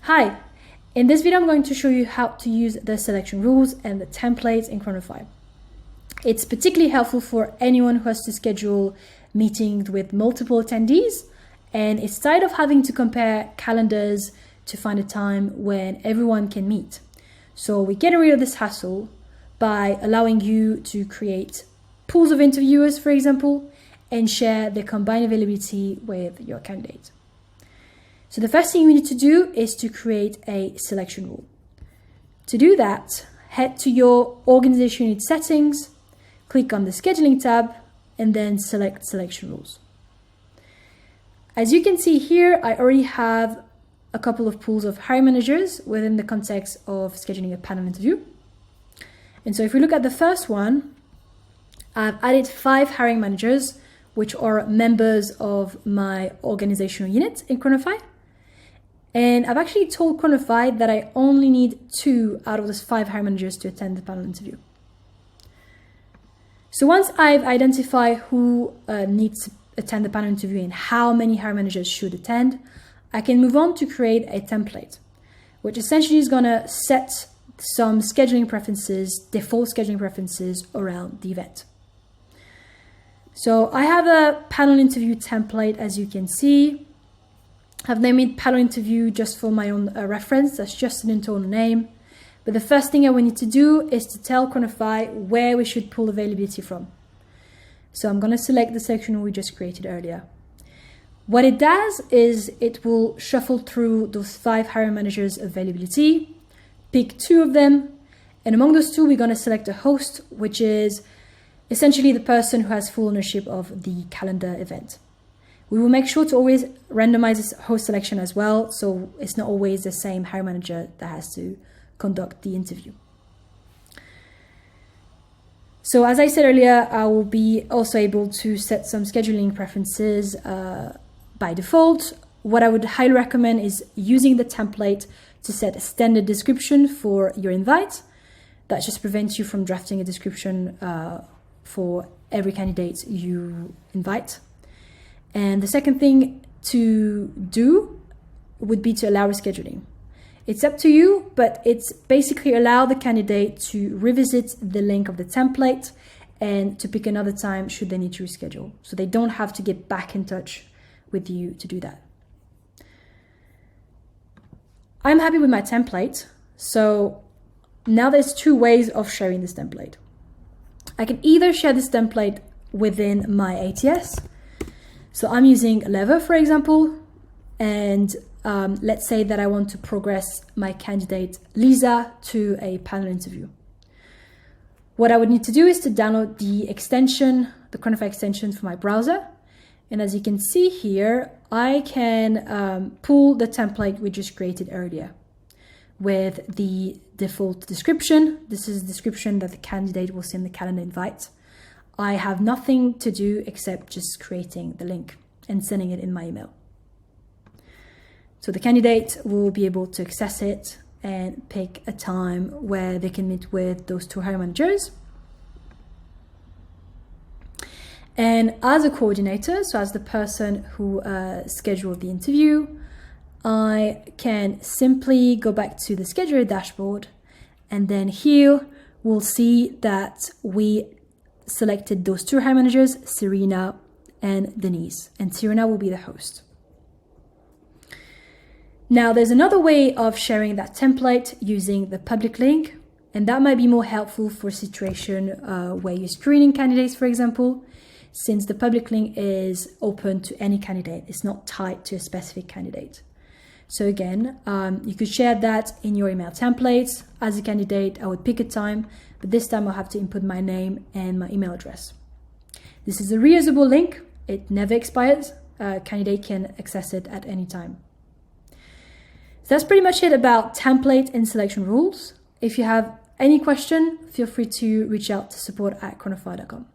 Hi, in this video I'm going to show you how to use the selection rules and the templates in Cronofy. It's particularly helpful for anyone who has to schedule meetings with multiple attendees and is tired of having to compare calendars to find a time when everyone can meet. So we're getting rid of this hassle by allowing you to create pools of interviewers, for example, and share the combined availability with your candidate. So the first thing you need to do is to create a selection rule. To do that, head to your organization unit settings, click on the scheduling tab, and then select selection rules. As you can see here, I already have a couple of pools of hiring managers within the context of scheduling a panel interview. And so if we look at the first one, I've added 5 hiring managers, which are members of my organizational unit in Cronofy. And I've actually told Cronofy that I only need 2 out of those 5 hiring managers to attend the panel interview. So once I've identified who needs to attend the panel interview and how many hiring managers should attend, I can move on to create a template, which essentially is going to set some scheduling preferences, default scheduling preferences around the event. So I have a panel interview template, as you can see. I've named it panel interview just for my own reference. That's just an internal name. But the first thing I will need to do is to tell Cronofy where we should pull availability from. So I'm going to select the section we just created earlier. What it does is it will shuffle through those 5 hiring managers' availability, pick 2 of them, and among those 2, we're going to select a host, which is essentially the person who has full ownership of the calendar event. We will make sure to always randomize this host selection as well, so it's not always the same hiring manager that has to conduct the interview. So as I said earlier, I will be also able to set some scheduling preferences by default. What I would highly recommend is using the template to set a standard description for your invite. That just prevents you from drafting a description for every candidate you invite. And the second thing to do would be to allow rescheduling. It's up to you, but it's basically allow the candidate to revisit the link of the template and to pick another time should they need to reschedule. So they don't have to get back in touch with you to do that. I'm happy with my template. So now there's 2 ways of sharing this template. I can either share this template within my ATS. So I'm using Lever, for example, and let's say that I want to progress my candidate Lisa to a panel interview. What I would need to do is to download the extension, the Cronofy extension for my browser. And as you can see here, I can pull the template we just created earlier with the default description. This is the description that the candidate will send the calendar invite. I have nothing to do except just creating the link and sending it in my email. So the candidate will be able to access it and pick a time where they can meet with those 2 hiring managers. And as a coordinator, so as the person who scheduled the interview, I can simply go back to the scheduler dashboard, and then here we'll see that we selected those 2 hiring managers, Serena and Denise, and Serena will be the host. Now there's another way of sharing that template using the public link, and that might be more helpful for a situation where you're screening candidates, for example, since the public link is open to any candidate. It's not tied to a specific candidate. So again, you could share that in your email templates. As a candidate, I would pick a time, but this time I'll have to input my name and my email address. This is a reusable link. It never expires. A candidate can access it at any time. So that's pretty much it about template and selection rules. If you have any question, feel free to reach out to support@cronofy.com.